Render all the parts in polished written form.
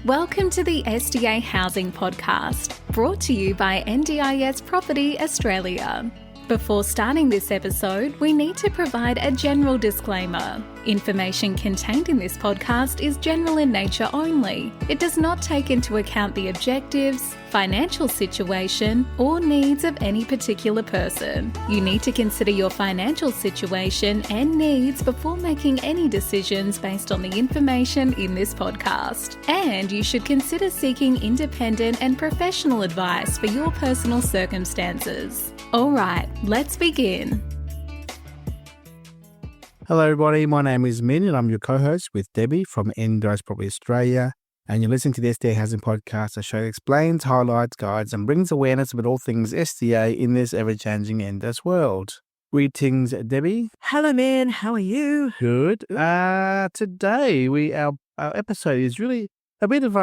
Welcome to the SDA Housing Podcast, brought to you by Ndis Property Australia. Before starting this episode, we need to provide a general disclaimer. Information contained in this podcast is general in nature only. It does not take into account the objectives, financial situation, or needs of any particular person. You need to consider your financial situation and needs before making any decisions based on the information in this podcast. And you should consider seeking independent and professional advice for your personal circumstances. All right, let's begin. Hello everybody, my name is Min and I'm your co-host with Debbie from Ndis Property Australia, and you're listening to the SDA Housing Podcast, a show that explains, highlights, guides and brings awareness about all things SDA in this ever-changing Ndis world. Greetings, Debbie. Hello, Min. How are you? Good. Today our episode is really a bit of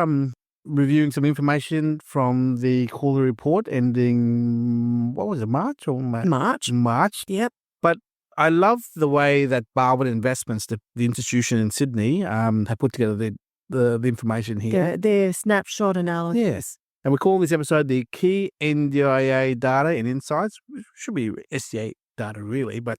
reviewing some information from the quarterly report ending, what was it, March or May? March. Yep. But I love the way that Barwon Investments, the institution in Sydney, have put together the information here. Their snapshot analysis. Yes. And we call this episode the Key NDIA Data and Insights. Should be SDA data really, but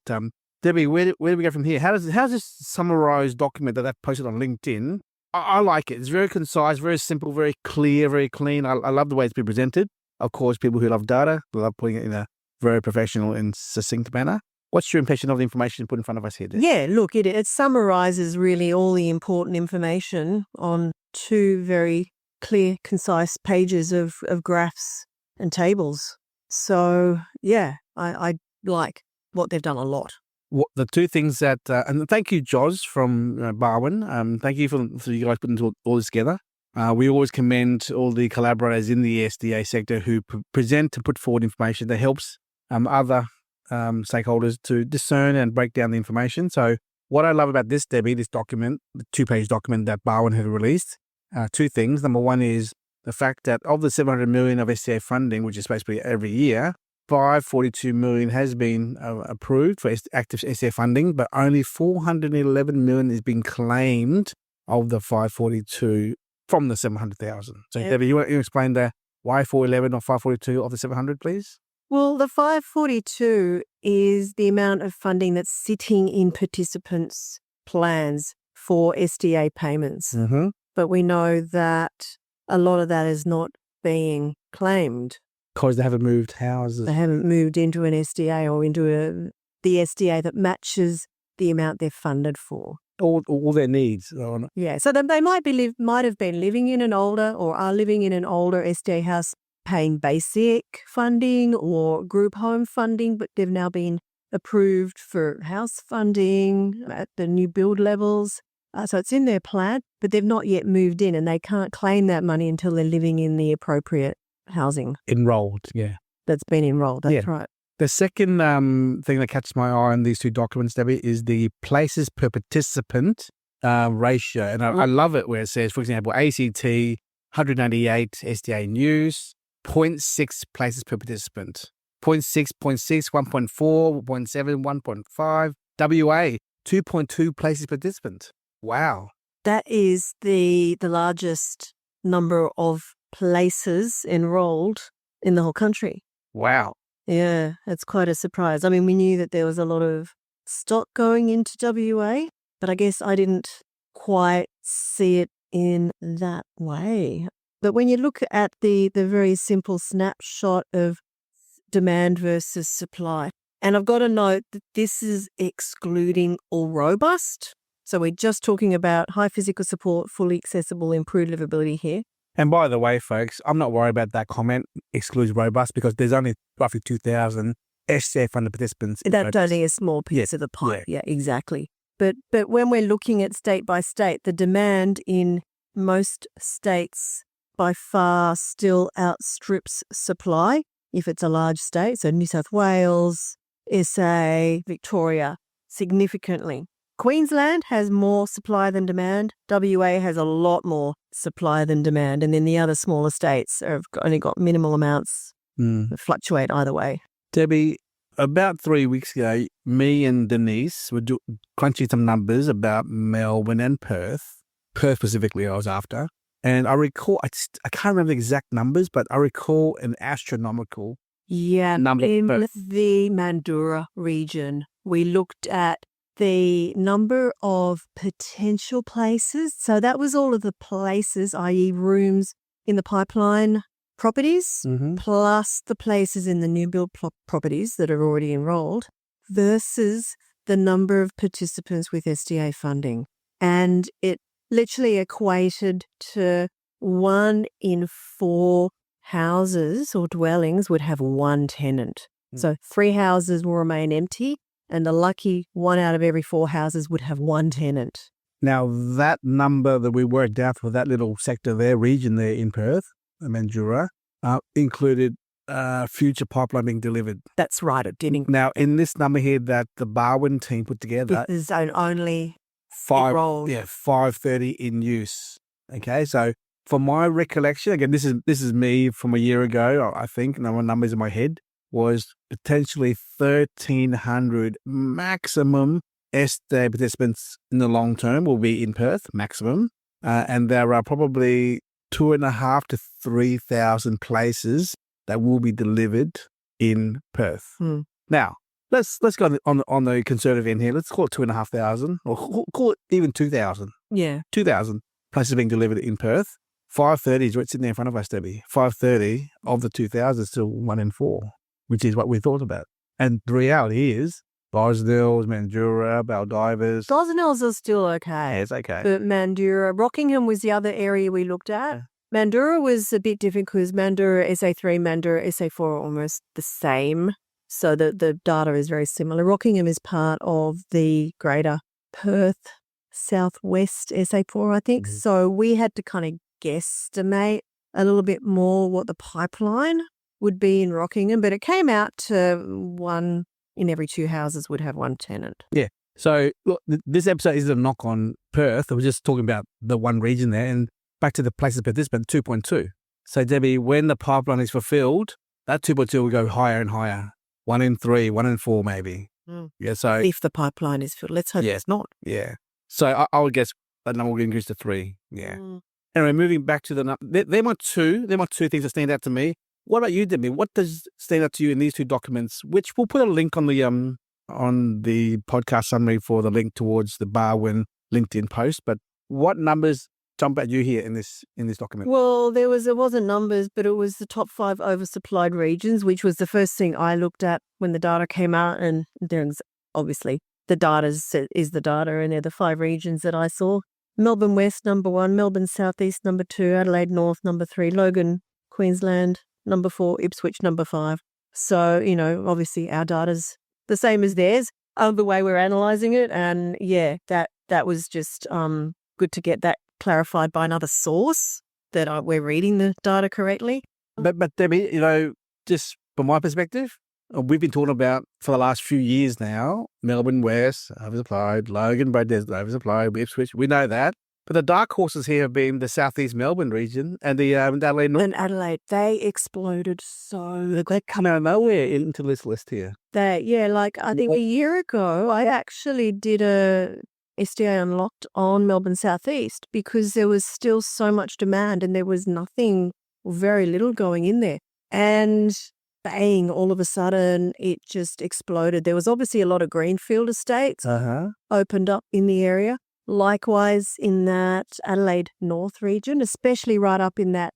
Debbie, where do we go from here? How's this summarized document that they've posted on LinkedIn? I like it. It's very concise, very simple, very clear, very clean. I love the way it's been presented. Of course, people who love data love putting it in a very professional and succinct manner. What's your impression of the information put in front of us here, Deb? Yeah, look, it summarises really all the important information on two very clear, concise pages of graphs and tables. So, yeah, I like what they've done a lot. The two things that, and thank you, Joz from Barwon. Thank you for you guys putting all this together. We always commend all the collaborators in the SDA sector who present and put forward information that helps other stakeholders to discern and break down the information. So what I love about this, Debbie, this document, the two-page document that Barwon have released, two things. Number one is the fact that of the 700 million of SDA funding, which is basically every year, 542 million has been approved for active SDA funding, but only 411 million is being claimed of the 542 from the 700,000. So Debbie, you want to explain the why 411 or 542 of the 700, please? Well, the 542 is the amount of funding that's sitting in participants' plans for SDA payments. Mm-hmm. But we know that a lot of that is not being claimed. Because they haven't moved houses. They haven't moved into an SDA or into the SDA that matches the amount they're funded for. All their needs. Yeah, so they might have been living in an older or are living in an older SDA house paying basic funding or group home funding, but they've now been approved for house funding at the new build levels. So it's in their plan, but they've not yet moved in and they can't claim that money until they're living in the appropriate housing. Enrolled, yeah. That's been enrolled, that's right. The second thing that catches my eye on these two documents, Debbie, is the places per participant ratio. And I love it where it says, for example, ACT, 198 SDA News, 0.6 places per participant. 0.6, 0.6, 1.4, 1.7, 1.5. WA, 2.2 places per participant. Wow. That is the largest number of places enrolled in the whole country. Wow. Yeah, it's quite a surprise. I mean, we knew that there was a lot of stock going into WA, but I guess I didn't quite see it in that way. But when you look at the very simple snapshot of demand versus supply, and I've got to note that this is excluding all robust. So we're just talking about high physical support, fully accessible, improved livability here. And by the way, folks, I'm not worried about that comment, excludes robust, because there's only roughly 2,000 SDA funded participants. That's only a small piece of the pie. Yeah, exactly. But when we're looking at state by state, the demand in most states by far still outstrips supply if it's a large state. So New South Wales, SA, Victoria, significantly. Queensland has more supply than demand. WA has a lot more supply than demand. And then the other smaller states have only got minimal amounts that fluctuate either way. Debbie, about 3 weeks ago, me and Ndis were crunching some numbers about Melbourne and Perth. Perth specifically I was after. And I recall, I can't remember the exact numbers, but I recall an astronomical number in per the Mandurah region, we looked at the number of potential places. So that was all of the places, i.e. rooms in the pipeline properties, plus the places in the new build properties that are already enrolled, versus the number of participants with SDA funding. And it literally equated to 1 in 4 houses or dwellings would have one tenant. So 3 houses will remain empty, and the lucky 1 out of every 4 houses would have one tenant. Now, that number that we worked out for that little sector there, region there in Perth, Mandurah, included future pipeline being delivered. That's right, it didn't. Now, in this number here that the Barwon team put together, There's only 530 in use. Okay, so from my recollection, again, this is me from a year ago, I think, my numbers in my head, was potentially 1,300 maximum SDA participants in the long term will be in Perth, maximum. And there are probably 2,500 to 3,000 places that will be delivered in Perth. Now, let's go on the conservative end here. Let's call it 2,500 or call it even 2,000. Yeah. 2,000 places being delivered in Perth. 530 is right sitting there in front of us, Debbie. 530 of the 2,000 is still 1 in 4, which is what we thought about. And the reality is, Bosnils, Mandurah, Baldivis. Bosnils are still okay. Yeah, it's okay. But Mandurah, Rockingham was the other area we looked at. Mandurah was a bit different because Mandurah SA3, Mandurah SA4 are almost the same. So the data is very similar. Rockingham is part of the greater Perth Southwest SA4, I think. So we had to kind of guesstimate a little bit more what the pipeline would be in Rockingham, but it came out to 1 in every 2 houses would have one tenant. Yeah. So look, this episode isn't a knock on Perth. We're just talking about the one region there, and back to the places participant 2.2. So Debbie, when the pipeline is fulfilled, that 2.2 will go higher and higher. 1 in 3, 1 in 4 maybe. Yeah. So if the pipeline is filled, let's hope it's not. Yeah. So I would guess that number will increase to 3. Yeah. Anyway, moving back to the number, they're my two things that stand out to me. What about you, Debbie? What does stand out to you in these 2 documents? Which we'll put a link on the podcast summary for the link towards the Barwon LinkedIn post. But what numbers jump at you here in this document? Well, it wasn't numbers, but it was the top 5 oversupplied regions, which was the first thing I looked at when the data came out. And there's obviously the data is the data, and they're the 5 regions that I saw. Melbourne West, number 1, Melbourne Southeast, number 2, Adelaide North, number 3, Logan, Queensland, number 4, Ipswich, number 5. So, obviously our data's the same as theirs, the way we're analysing it. And yeah, that was just good to get that clarified by another source that we're reading the data correctly. But Debbie, just from my perspective, we've been talking about for the last few years now, Melbourne West, oversupplied, Logan, Bradesdale, oversupplied, Ipswich, we know that. But the dark horses here have been the Southeast Melbourne region and the Adelaide North. And Adelaide, they exploded so... They come out of nowhere into this list here. I think a year ago, I actually did a SDA Unlocked on Melbourne Southeast because there was still so much demand and there was nothing, very little going in there. And bang, all of a sudden, it just exploded. There was obviously a lot of greenfield estates opened up in the area. Likewise, in that Adelaide North region, especially right up in that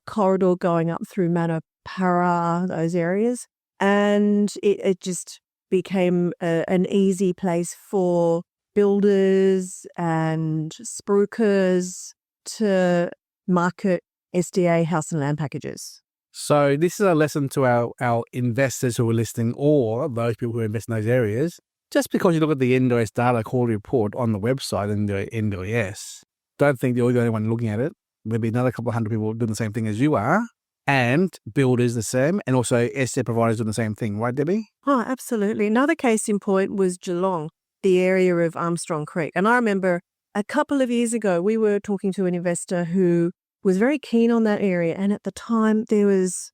corridor going up through Manapara, those areas. And it just became an easy place for builders and spruikers to market SDA house and land packages. So this is a lesson to our investors who are listening, or those people who invest in those areas. Just because you look at the Ndis data quality report on the website and the Ndis, don't think you're the only one looking at it. Maybe another couple of hundred people doing the same thing as you are, and builders the same, and also SDA providers doing the same thing, right, Debbie? Oh, absolutely. Another case in point was Geelong, the area of Armstrong Creek. And I remember a couple of years ago, we were talking to an investor who was very keen on that area. And at the time, there was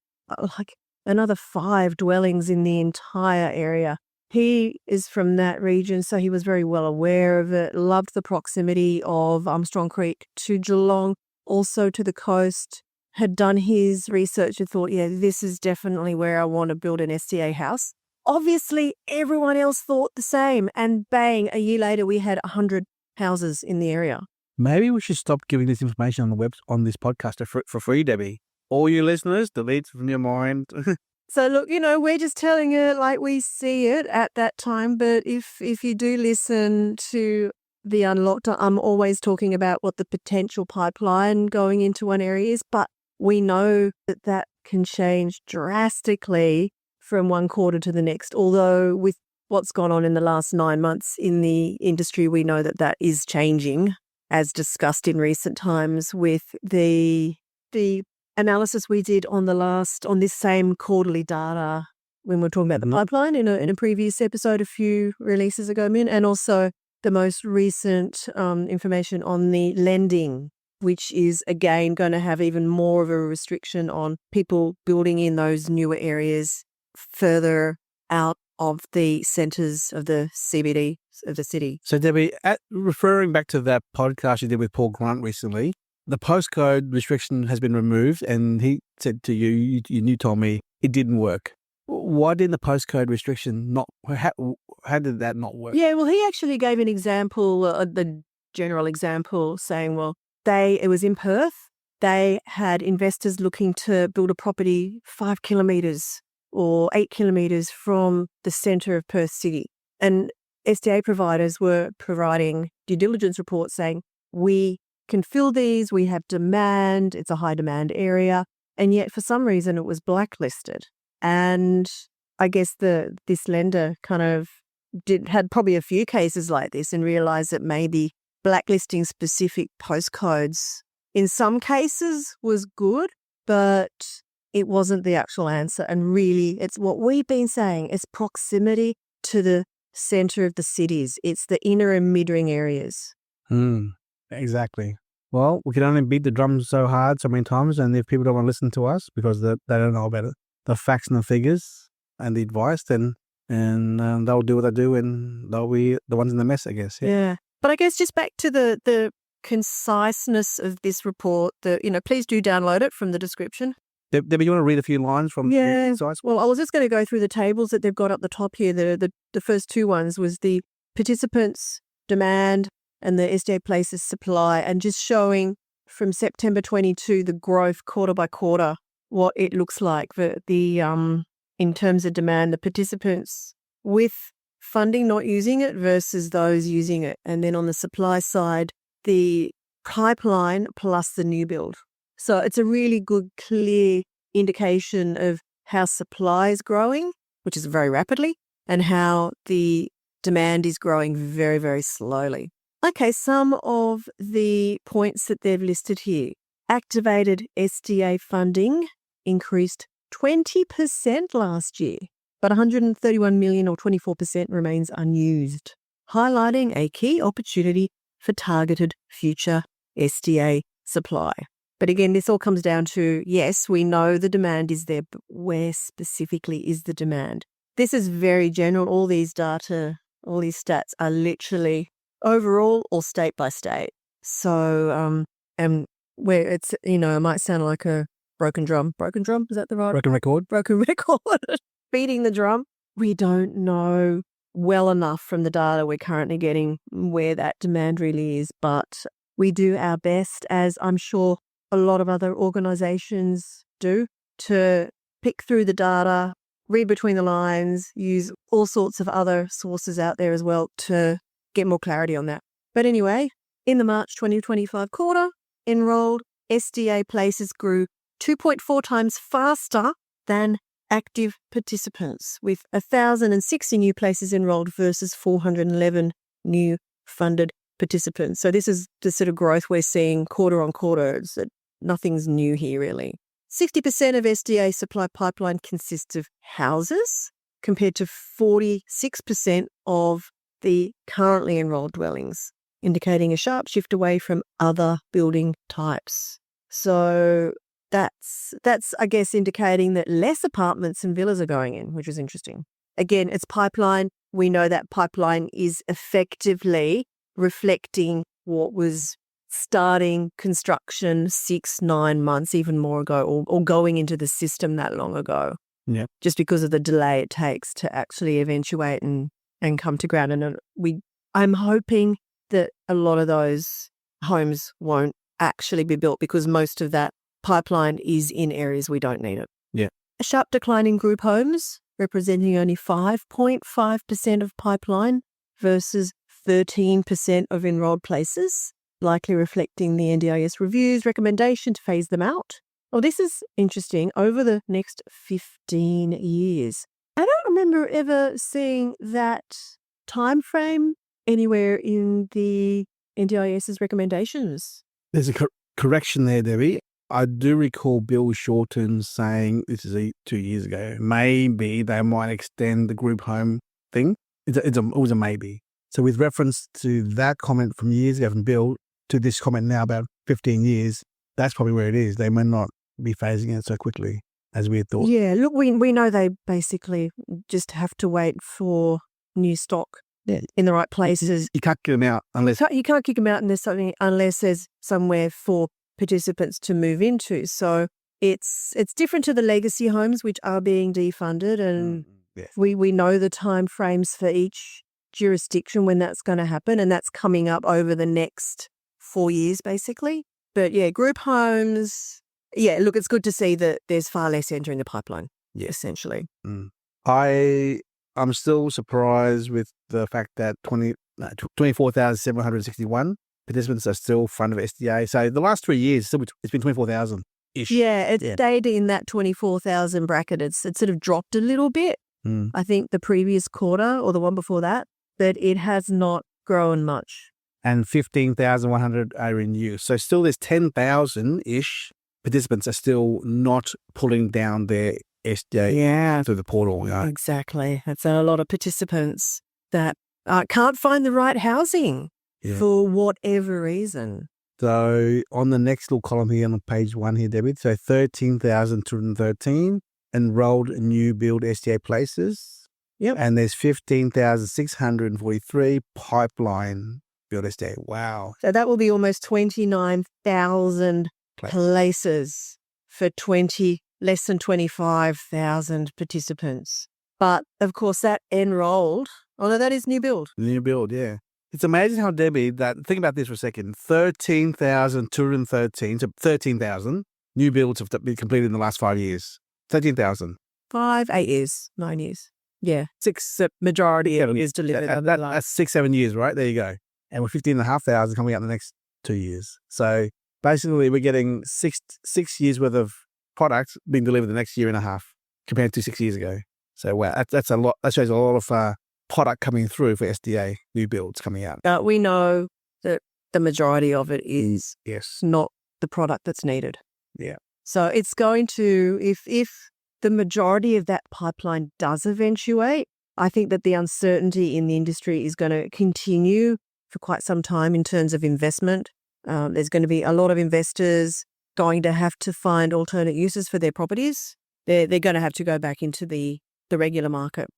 another 5 dwellings in the entire area. He is from that region, so he was very well aware of it, loved the proximity of Armstrong Creek to Geelong. also to the coast, had done his research and thought, yeah, this is definitely where I want to build an SDA house. Obviously, everyone else thought the same. And bang, a year later, we had 100 houses in the area. Maybe we should stop giving this information on the web on this podcast for free, Debbie. All you listeners, delete from your mind. So look, we're just telling it like we see it at that time. But if you do listen to the Unlocked, I'm always talking about what the potential pipeline going into one area is. But we know that can change drastically from one quarter to the next. Although with what's gone on in the last 9 months in the industry, we know that is changing, as discussed in recent times with the analysis we did on this same quarterly data when we were talking about the pipeline in a previous episode a few releases ago, Min, and also the most recent information on the lending, which is again going to have even more of a restriction on people building in those newer areas further out of the centres of the CBD of the city. So Debbie, referring back to that podcast you did with Paul Grant recently, the postcode restriction has been removed, and he said to you told me it didn't work. Why didn't the postcode restriction not? How did that not work? Yeah, well, he actually gave an example, the general example, saying, well, it was in Perth. They had investors looking to build a property 5 kilometres or 8 kilometres from the centre of Perth City, and SDA providers were providing due diligence reports saying, we can fill these, we have demand, it's a high demand area, and yet for some reason it was blacklisted. And I guess this lender kind of had probably a few cases like this and realised that maybe blacklisting specific postcodes in some cases was good, but it wasn't the actual answer. And really, it's what we've been saying, it's proximity to the centre of the cities. It's the inner and mid-ring areas. Exactly. Well, we can only beat the drum so hard so many times, and if people don't want to listen to us because they don't know about it, the facts and the figures and the advice, then they'll do what they do, and they'll be the ones in the mess, I guess. Yeah. But I guess just back to the conciseness of this report, please do download it from the description. Debbie, you want to read a few lines from the sites? Well, I was just going to go through the tables that they've got up the top here. The first two ones was the participants' demand and the SDA Places supply, and just showing from September 22 the growth quarter by quarter, what it looks like. In terms of demand, the participants with funding not using it versus those using it. And then on the supply side, the pipeline plus the new build. So it's a really good, clear indication of how supply is growing, which is very rapidly, and how the demand is growing very, very slowly. Okay, some of the points that they've listed here. Activated SDA funding increased 20% last year, but 131 million or 24% remains unused, highlighting a key opportunity for targeted future SDA supply. But again, this all comes down to, yes, we know the demand is there, but where specifically is the demand? This is very general. All these data, all these stats are literally overall or state by state. So, and where it's, it might sound like a broken drum, is that the right? Broken record. Beating the drum. We don't know well enough from the data we're currently getting where that demand really is, but we do our best, as I'm sure a lot of other organisations do, to pick through the data, read between the lines, use all sorts of other sources out there as well to get more clarity on that. But anyway, in the March 2025 quarter, enrolled SDA places grew 2.4 times faster than active participants, with 1,060 new places enrolled versus 411 new funded participants. So this is the sort of growth we're seeing quarter on quarter. Nothing's new here, really. 60% of SDA supply pipeline consists of houses, compared to 46% of the currently enrolled dwellings, indicating a sharp shift away from other building types. So that's I guess, indicating that less apartments and villas are going in, which is interesting. Again, it's pipeline. We know that pipeline is effectively reflecting what was starting construction 6-9 months, even more ago, or going into the system that long ago. Yeah. Just because of the delay it takes to actually eventuate and come to ground. And I'm hoping that a lot of those homes won't actually be built because most of that pipeline is in areas we don't need it. Yeah. A sharp decline in group homes, representing only 5.5% of pipeline versus 13% of enrolled places, likely reflecting the NDIS review's recommendation to phase them out. Oh, this is interesting. Over the next 15 years. I don't remember ever seeing that time frame anywhere in the NDIS's recommendations. There's a correction there, Debbie. I do recall Bill Shorten saying, this is 2 years ago, maybe they might extend the group home thing. It was a maybe. So with reference to that comment from years ago from Bill to this comment now about 15 years, that's probably where it is. They may not be phasing it so quickly as we had thought. Yeah, look, we know they basically just have to wait for new stock in the right places. You can't kick them out unless... You can't kick them out unless there's somewhere for participants to move into. So it's different to the legacy homes, which are being defunded, and we know the time frames for each jurisdiction when that's going to happen, and that's coming up over the next 4 years, basically. But yeah, group homes... Yeah, look, it's good to see that there's far less entering the pipeline, essentially. I'm still surprised with the fact that 24,761 participants are still funded of SDA. So the last 3 years, it's been 24,000-ish. Yeah, it stayed in that 24,000 bracket. It sort of dropped a little bit, I think, the previous quarter or the one before that, but it has not grown much. And 15,100 are in use. So still there's 10,000-ish participants are still not pulling down their SDA through the portal. Yeah. Exactly. That's a lot of participants that can't find the right housing for whatever reason. So on the next little column here on page 1 here, Debbie, so 13,213 enrolled new build SDA places. Yep. And there's 15,643 pipeline build SDA. Wow. So that will be almost 29,000 places for less than 25,000 participants. But of course that enrolled, that is new build. New build, yeah. It's amazing how, Debbie, think about this for a second, 13,213, so 13,000 new builds have been completed in the last 5 years. 13,000. 8 years, 9 years. Yeah. 6, majority is delivered. That's 6-7 years, right? There you go. And we're 15,500 coming out in the next 2 years. So basically, we're getting six years worth of products being delivered the next year and a half compared to 6 years ago. So wow, that's a lot. That shows a lot of product coming through for SDA new builds coming out. We know that the majority of it is not the product that's needed. Yeah. So it's going to, if the majority of that pipeline does eventuate, I think that the uncertainty in the industry is going to continue for quite some time in terms of investment. There's going to be a lot of investors going to have to find alternate uses for their properties. They're going to have to go back into the regular market.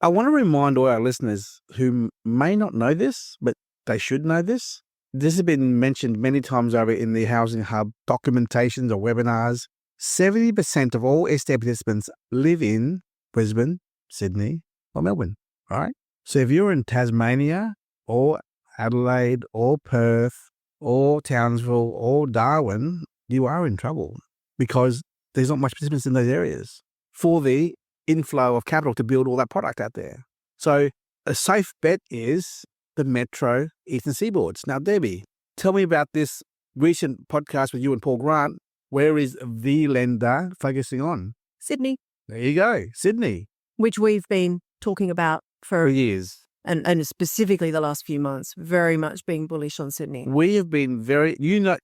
I want to remind all our listeners who may not know this, but they should know this. This has been mentioned many times over in the Housing Hub documentations or webinars. 70% of all SDA participants live in Brisbane, Sydney, or Melbourne, right? So if you're in Tasmania or Adelaide or Perth or Townsville or Darwin, you are in trouble because there's not much participants in those areas for the inflow of capital to build all that product out there. So a safe bet is the Metro Eastern Seaboards. Now, Debbie, tell me about this recent podcast with you and Paul Grant. Where is the lender focusing on? Sydney. There you go, Sydney. Which we've been talking about for years. And specifically the last few months, very much being bullish on Sydney. We have been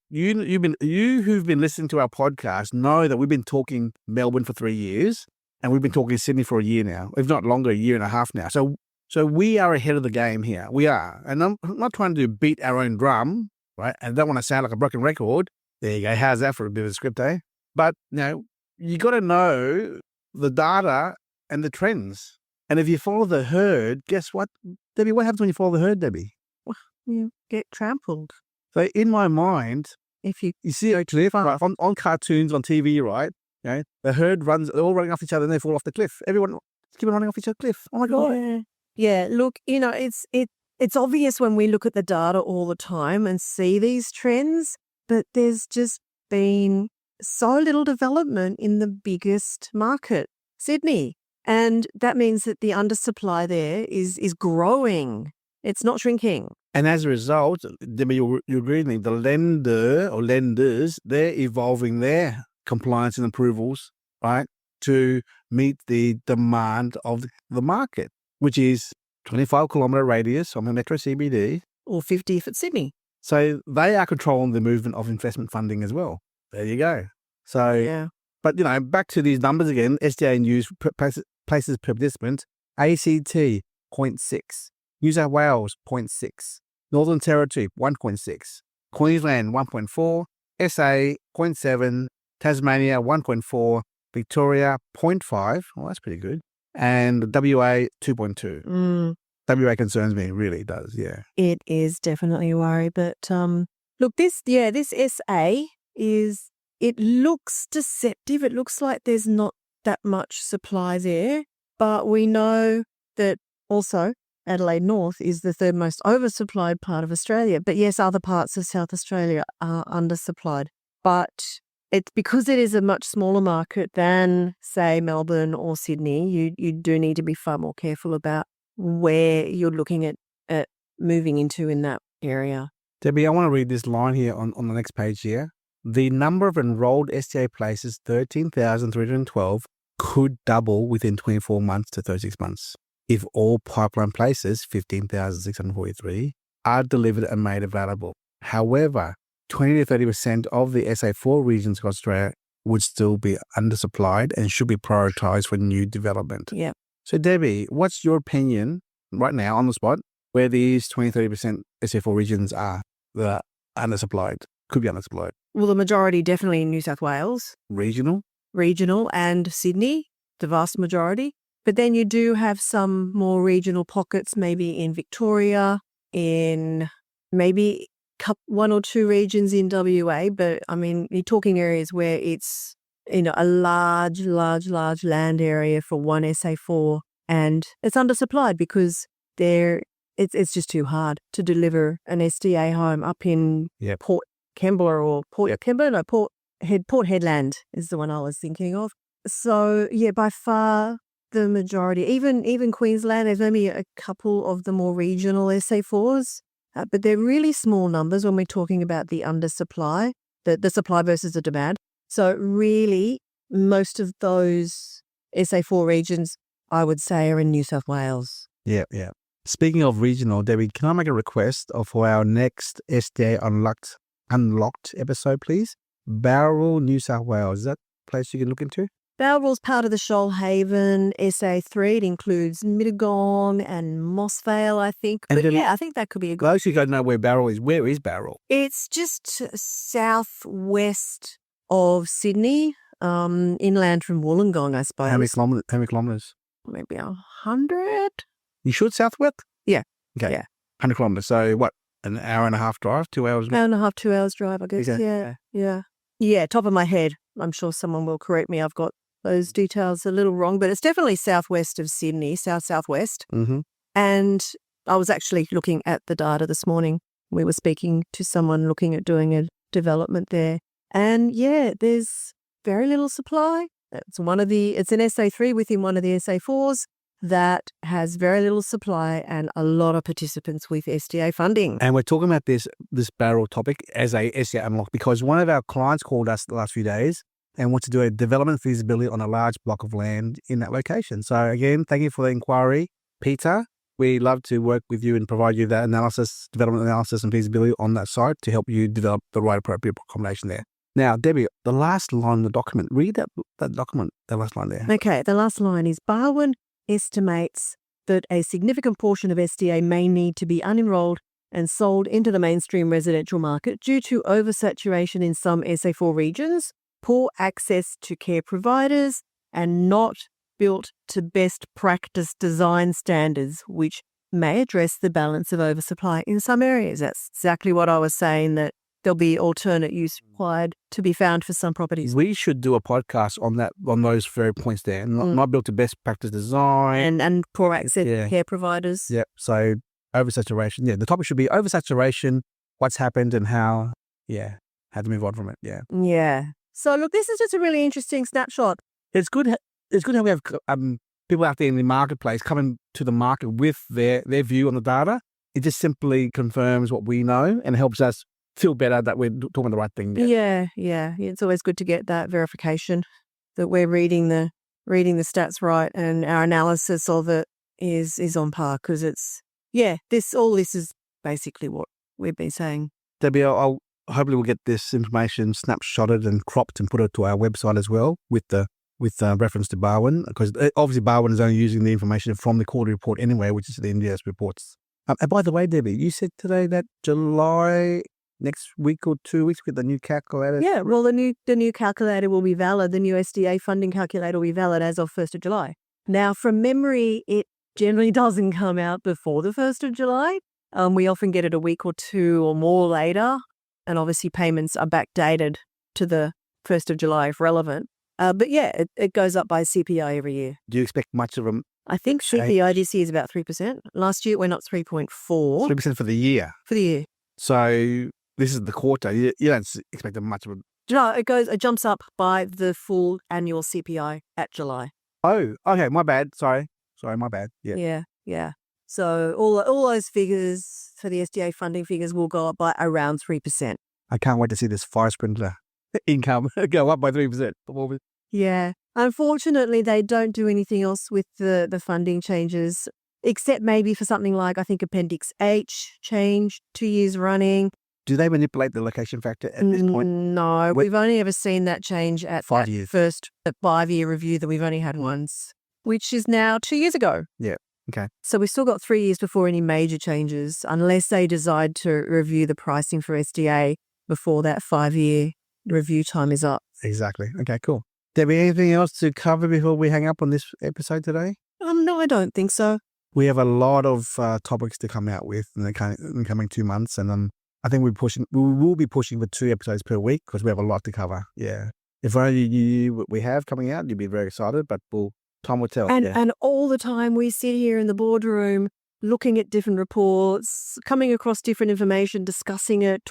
you who've been listening to our podcast know that we've been talking Melbourne for 3 years and we've been talking Sydney for a year now, if not longer, a year and a half now. So we are ahead of the game here. We are. And I'm not trying to beat our own drum, right? And don't want to sound like a broken record. There you go. How's that for a bit of a script, eh? But, you got to know the data and the trends. And if you follow the herd, guess what, Debbie? What happens when you follow the herd, Debbie? Well, you get trampled. So in my mind, If you you see a cliff right, on cartoons on TV, right? The herd runs, they're all running off each other and they fall off the cliff. Everyone keep running off each other's cliff. Oh my God. Yeah. Look, it's obvious when we look at the data all the time and see these trends, but there's just been so little development in the biggest market, Sydney. And that means that the undersupply there is growing. It's not shrinking. And as a result, Debbie, you agree with me, the lender or lenders, they're evolving their compliance and approvals, right, to meet the demand of the market, which is 25-kilometre radius on the Metro CBD. Or 50 if it's Sydney. So they are controlling the movement of investment funding as well. There you go. So, Yeah. but, back to these numbers again, SDA News places per participant, ACT 0.6, New South Wales 0.6, Northern Territory 1.6, Queensland 1.4, SA 0.7, Tasmania 1.4, Victoria 0.5, well that's pretty good, and WA 2.2. WA concerns me, really does, yeah. It is definitely a worry, but look, this SA it looks deceptive. It looks like there's not that much supply there, but we know that also Adelaide North is the third most oversupplied part of Australia. But yes, other parts of South Australia are undersupplied. But it's because it is a much smaller market than, say, Melbourne or Sydney, you do need to be far more careful about where you're looking at moving into in that area. Debbie, I want to read this line here on the next page here. The number of enrolled SDA places, 13,312, could double within 24 months to 36 months if all pipeline places, 15,643, are delivered and made available. However, 20 to 30% of the SA4 regions across Australia would still be undersupplied and should be prioritised for new development. Yeah. So, Debbie, what's your opinion right now on the spot where these 20-30% SA4 regions are that are undersupplied, could be undersupplied? Well, the majority definitely in New South Wales. Regional, and Sydney, the vast majority. But then you do have some more regional pockets, maybe in Victoria, in maybe one or two regions in WA. But I mean, you're talking areas where it's, a large land area for one SA4, and it's undersupplied because it's just too hard to deliver an SDA home up in Port Kembla or Port Hedland is the one I was thinking of. So yeah, by far the majority, even Queensland, there's only a couple of the more regional SA4s, but they're really small numbers when we're talking about the undersupply, the supply versus the demand. So really, most of those SA4 regions, I would say, are in New South Wales. Yeah. Speaking of regional, Debbie, can I make a request for our next SDA Unlocked episode, please? Barwon, New South Wales. Is that a place you can look into? Barwon's part of the Shoalhaven SA3. It includes Mittagong and Mossvale, I think. But I think that could be a good... Those who don't know where Barwon is, where is Barwon? It's just southwest of Sydney, inland from Wollongong, I suppose. How many kilometres? Maybe 100. You sure it's southwest? Yeah. Okay. Yeah. 100 kilometres. So what, an hour and a half drive, 2 hours? Hour and a half, 2 hours drive, I guess. Okay. Yeah, top of my head. I'm sure someone will correct me. I've got those details a little wrong, but it's definitely southwest of Sydney, southwest. Mm-hmm. And I was actually looking at the data this morning. We were speaking to someone looking at doing a development there. And yeah, there's very little supply. It's an SA3 within one of the SA4s that has very little supply and a lot of participants with SDA funding. And we're talking about this barrel topic as a SDA unlock because one of our clients called us the last few days and wants to do a development feasibility on a large block of land in that location. So again, thank you for the inquiry, Peter. We love to work with you and provide you that analysis, development analysis and feasibility on that site to help you develop the right appropriate accommodation there. Now, Debbie, the last line in the document, read that document, the last line there. Okay, the last line is Barwon estimates that a significant portion of SDA may need to be unenrolled and sold into the mainstream residential market due to oversaturation in some SA4 regions, poor access to care providers, and not built to best practice design standards, which may address the balance of oversupply in some areas. That's exactly what I was saying, that there'll be alternate use required to be found for some properties. We should do a podcast on those very points there. Not built to best practice design. And poor access care providers. Yeah. So oversaturation. Yeah. The topic should be oversaturation, what's happened and how to move on from it. Yeah. Yeah. So look, this is just a really interesting snapshot. It's good how we have people out there in the marketplace coming to the market with their view on the data. It just simply confirms what we know and helps us feel better that we're talking the right thing. Yeah. It's always good to get that verification that we're reading the stats right and our analysis of it is on par, because it's all this is basically what we've been saying. Debbie, hopefully we'll get this information snapshotted and cropped and put it to our website as well with reference to Barwon, because obviously Barwon is only using the information from the quarterly report anyway, which is the Ndis reports. And by the way, Debbie, you said today that July next week or 2 weeks with the new calculator. Yeah, well, the new calculator will be valid. The new SDA funding calculator will be valid as of 1st of July. Now, from memory, it generally doesn't come out before the 1st of July. We often get it a week or two or more later, and obviously payments are backdated to the 1st of July if relevant. But yeah, it goes up by CPI every year. Do you expect much of them? I think CPI this year is about 3%. Last year it went up 3.4%. 3% for the year? For the year. So this is the quarter. You don't expect much of a... No, it jumps up by the full annual CPI at July. Oh, okay, my bad. Sorry, my bad. Yeah. So all those figures for the SDA funding figures will go up by around 3%. I can't wait to see this fire sprinkler income go up by 3%. Yeah. Unfortunately, they don't do anything else with the funding changes, except maybe for something like, I think, Appendix H change 2 years running. Do they manipulate the location factor at this point? No, we've only ever seen that change at 5 years. First 5-year review that we've only had once, which is now 2 years ago. Yeah. Okay. So we've still got 3 years before any major changes, unless they decide to review the pricing for SDA before that 5-year review time is up. Exactly. Okay, cool. Debbie, anything else to cover before we hang up on this episode today? No, I don't think so. We have a lot of topics to come out with in the coming 2 months, and I think we will be pushing for 2 episodes per week because we have a lot to cover. Yeah. If only you knew what we have coming out, you'd be very excited, but time will tell. And all the time we sit here in the boardroom looking at different reports, coming across different information, discussing it,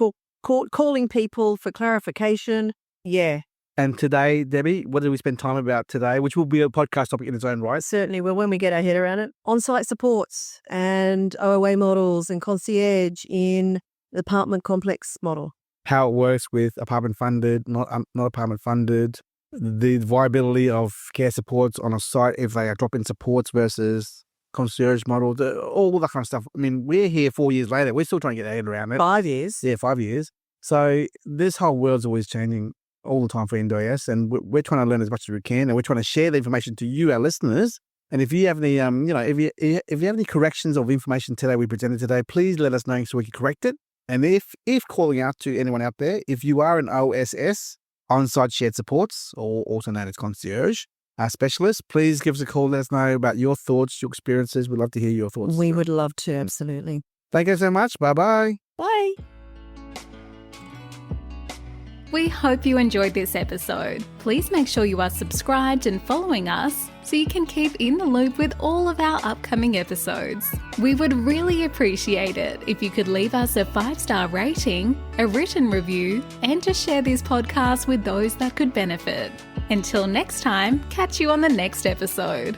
calling people for clarification. Yeah. And today, Debbie, what did we spend time about today, which will be a podcast topic in its own right? Certainly. Well, when we get our head around it, on-site supports and OOA models and concierge in the apartment complex model. How it works with apartment funded, not apartment funded, the viability of care supports on a site if they are drop-in supports versus concierge models, all that kind of stuff. I mean, we're here 4 years later. We're still trying to get our head around it. 5 years. Yeah, 5 years. So this whole world's always changing all the time for NDIS, and we're trying to learn as much as we can, and we're trying to share the information to you, our listeners. And if you have any, if you have any corrections of information today we presented today, please let us know so we can correct it. And if calling out to anyone out there, if you are an OSS, on-site shared supports, or also known as concierge specialist, please give us a call. Let us know about your thoughts, your experiences. We'd love to hear your thoughts. We would love to, absolutely. Thank you so much. Bye-bye. Bye. We hope you enjoyed this episode. Please make sure you are subscribed and following us so you can keep in the loop with all of our upcoming episodes. We would really appreciate it if you could leave us a 5-star rating, a written review, and to share this podcast with those that could benefit. Until next time, catch you on the next episode.